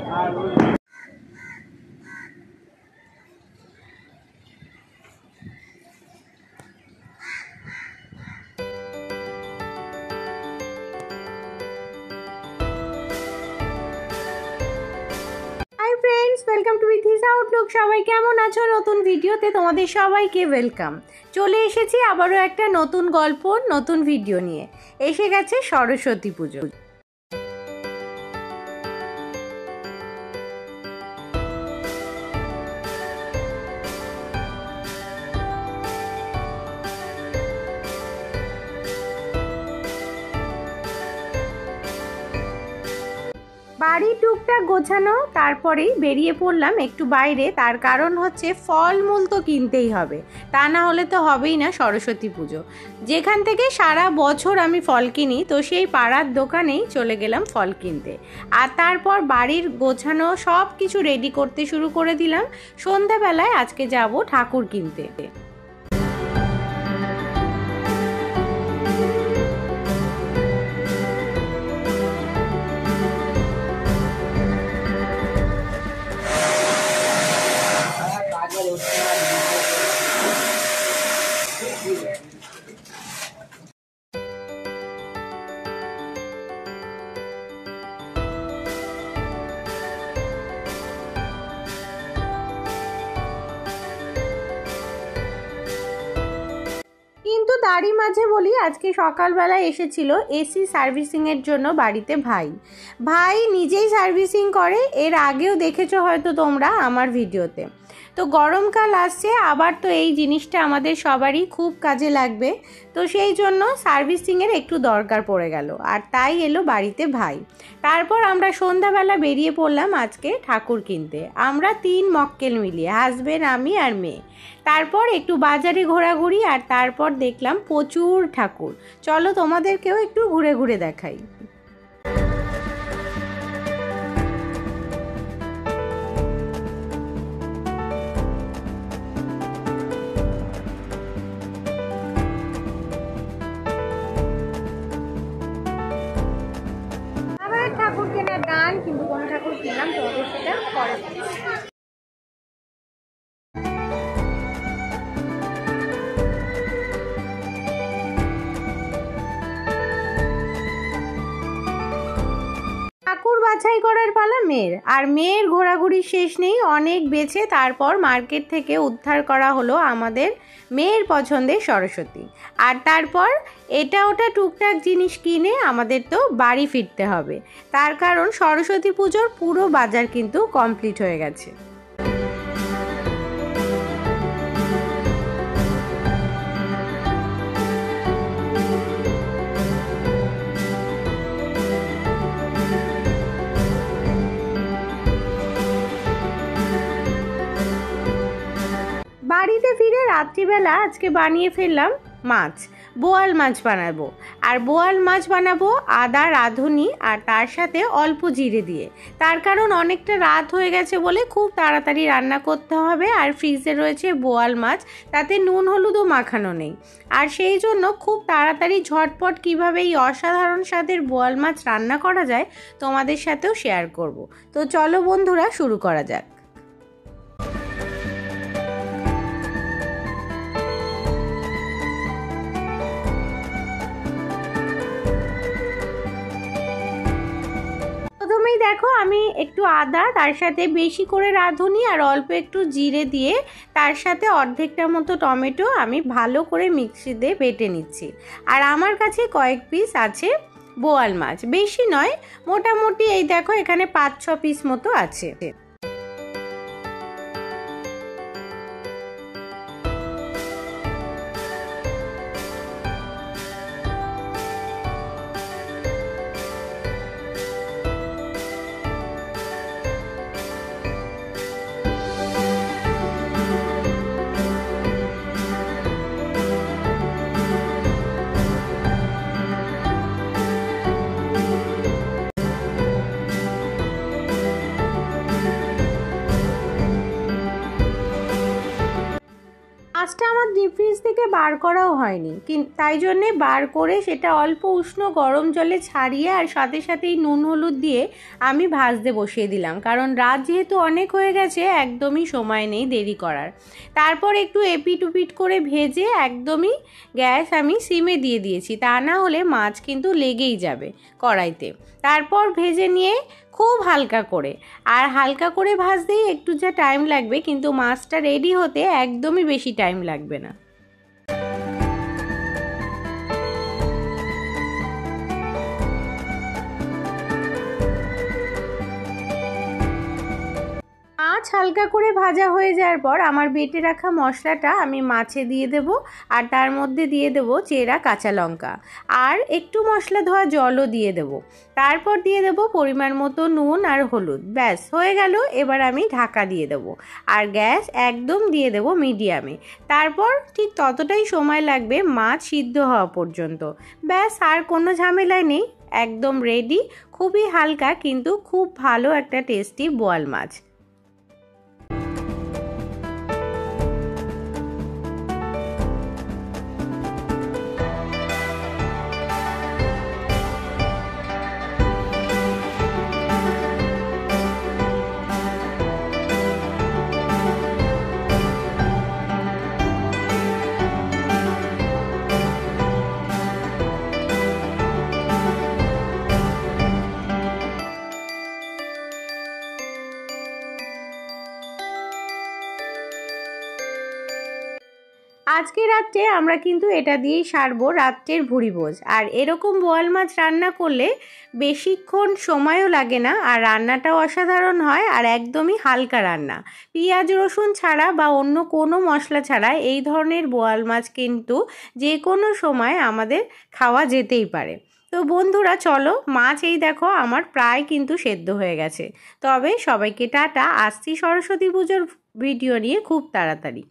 Welcome to विथिस outlook. सबाई केमन आछो? नतून भिडियोते तोमादेर सबाइके वेलकाम। चले एसेछि आबारो एकटा नतून गल्प नतून भिडियो निये। एसे गेছে सरस्वती पुजो। বাড়ি টুকটাক গোছানো, তারপরেই বেরিয়ে পড়লাম একটু বাইরে। তার কারণ হচ্ছে ফলমূল তো কিনতেই হবে, তা না হলে তো হবেই না সরস্বতী পুজো। যেখান থেকে সারা বছর আমি ফল কিনি, তো সেই পাড়ার দোকানেই চলে গেলাম ফল কিনতে। আর তারপর বাড়ির গোছানো সব কিছু রেডি করতে শুরু করে দিলাম। সন্ধ্যাবেলায় আজকে যাব ঠাকুর কিনতে। কিন্তু তারই মাঝে বলি, আজকে সকালবেলা এসেছিল এসি সার্ভিসিংয়ের জন্য বাড়িতে ভাই নিজেই সার্ভিসিং করে। এর আগেও দেখেছো হয়তো তোমরা আমার ভিডিওতে। তো গরমকাল আসছে, আবার তো এই জিনিসটা আমাদের সবারই খুব কাজে লাগবে। তো সেই জন্য সার্ভিসিংয়ের একটু দরকার পড়ে গেল, আর তাই এলো বাড়িতে ভাই। তারপর আমরা সন্ধ্যাবেলা বেরিয়ে পড়লাম আজকে ঠাকুর কিনতে। আমরা 3 মক্কেল মিলিয়ে, হাজবেন্ড, আমি আর মেয়ে। তারপর একটু বাজারে ঘোরাঘুরি, আর তারপর দেখলাম প্রচুর ঠাকুর। চলো তোমাদেরকেও একটু ঘুরে ঘুরে দেখাই। ঠাকুর কেনার গান, কিন্তু কোন ঠাকুর কিনলাম তোমাদের সেটা পরে। ঠাকুর বাছাই করার পালা মেয়ের, আর মেয়ের ঘোরাঘুরি শেষ নেই। অনেক বেছে তারপর মার্কেট থেকে উদ্ধার করা হলো আমাদের মেয়ের পছন্দের সরস্বতী। আর তারপর এটা ওটা টুকটাক জিনিস কিনে আমাদের তো বাড়ি ফিরতে হবে। তার কারণ সরস্বতী পুজোর পুরো বাজার কিন্তু কমপ্লিট হয়ে গেছে। বাড়িতে ফিরে রাত্রিবেলা আজকে বানিয়ে ফেললাম মাছ, বোয়াল মাছ বানাবো। আর বোয়াল মাছ বানাবো আদা, রাঁধুনি আর তার সাথে অল্প জিরে দিয়ে। তার কারণ অনেকটা রাত হয়ে গেছে বলে খুব তাড়াতাড়ি রান্না করতে হবে। আর ফ্রিজে রয়েছে বোয়াল মাছ, তাতে নুন হলুদও মাখানো নেই। আর সেই জন্য খুব তাড়াতাড়ি ঝটপট কিভাবে এই অসাধারণ স্বাদের বোয়াল মাছ রান্না করা যায় তোমাদের সাথেও শেয়ার করব। তো চলো বন্ধুরা, শুরু করা যাক। প্রথমেই দেখো, আমি একটু আদা, তার সাথে বেশি করে রাঁধুনি আর অল্প একটু জিরে দিয়ে, তার সাথে অর্ধেকটা মতো টমেটো আমি ভালো করে মিক্সিতে বেটে নিচ্ছি। আর আমার কাছে কয়েক পিস আছে বোয়াল মাছ, বেশি নয়, মোটামুটি এই দেখো এখানে 5-6 পিস মতো আছে। বার করাও হয়নি, তাই জন্যে বার করে সেটা অল্প উষ্ণ গরম জলে ছাড়িয়ে আর সাথে সাথেই নুন হলুদ দিয়ে আমি ভাজতে বসিয়ে দিলাম, কারণ রাত যেহেতু অনেক হয়ে গেছে একদমই সময় নেই দেরি করার। তারপর একটু এপিট উপিট করে ভেজে একদমই গ্যাস আমি সিমে দিয়ে দিয়েছি, তা না হলে মাছ কিন্তু লেগেই যাবে কড়াইতে। তারপর ভেজে নিয়ে খুব হালকা করে, আর হালকা করে ভাজতেই একটু যা টাইম লাগবে, কিন্তু মাছটা রেডি হতে একদমই বেশি টাইম লাগবে না। মাছ হালকা করে ভাজা হয়ে যাওয়ার পর আমার বেটে রাখা মশলাটা আমি মাছে দিয়ে দেব, আর তার মধ্যে দিয়ে দেব চেরা কাঁচা লঙ্কা, আর একটু মশলা ধোয়া জলও দিয়ে দেব। তারপর দিয়ে দেব পরিমাণ মতো নুন আর হলুদ। ব্যাস হয়ে গেল। এবার আমি ঢাকা দিয়ে দেব, আর গ্যাস একদম দিয়ে দেব মিডিয়ামে। তারপর ঠিক ততটাই সময় লাগবে মাছ সিদ্ধ হওয়া পর্যন্ত। ব্যাস, আর কোনো ঝামেলা নেই, একদম রেডি। খুবই হালকা কিন্তু খুব ভালো একটা টেস্টি বোয়াল মাছ। আজকে রাত্রে আমরা কিন্তু এটা দিয়েই সারবো রাত্রের ভুরিভোজ। আর এরকম বোয়াল মাছ রান্না করলে বেশিক্ষণ সময়ও লাগে না, আর রান্নাটাও অসাধারণ হয়, আর একদমই হালকা রান্না। পেঁয়াজ রসুন ছাড়া বা অন্য কোনো মশলা ছাড়া এই ধরনের বোয়াল মাছ কিন্তু যে কোনো সময় আমাদের খাওয়া যেতেই পারে। তো বন্ধুরা চলো, মাছ এই দেখো আমার প্রায় কিন্তু সেদ্ধ হয়ে গেছে। তবে সবাইকে টাটা, আসছি সরস্বতী পুজোর ভিডিও নিয়ে খুব তাড়াতাড়ি।